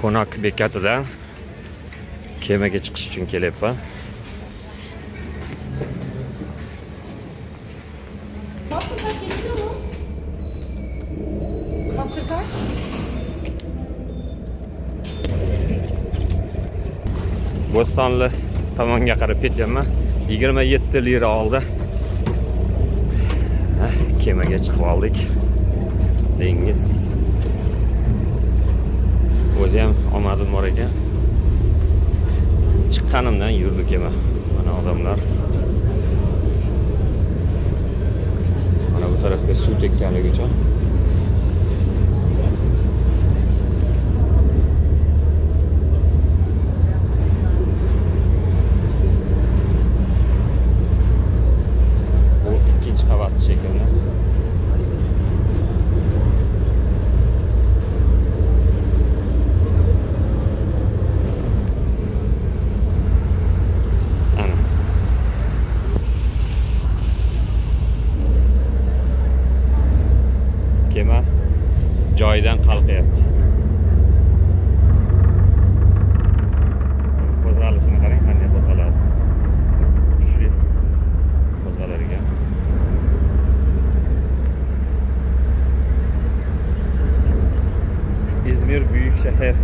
Konak bekatidan kemaga chiqish uchun kelyapman. Bo'stonli tomonga qarab ketyapman. 27 lira oldi. Kemaga chiqib oldik. Dengiz. O'zi ham omadim bor ekan. Chiqqanimdan yurdi kema. Mana odamlar. Mana bu tarafga suv tekkanligi uchun. Bu ikkinchi qavat shekilli. Kema joyidan qalqayapti. Qo'zg'alishini qarang, qanday qo'zg'aladi. Kuchli qo'zg'alar ekan. İzmir büyük şehir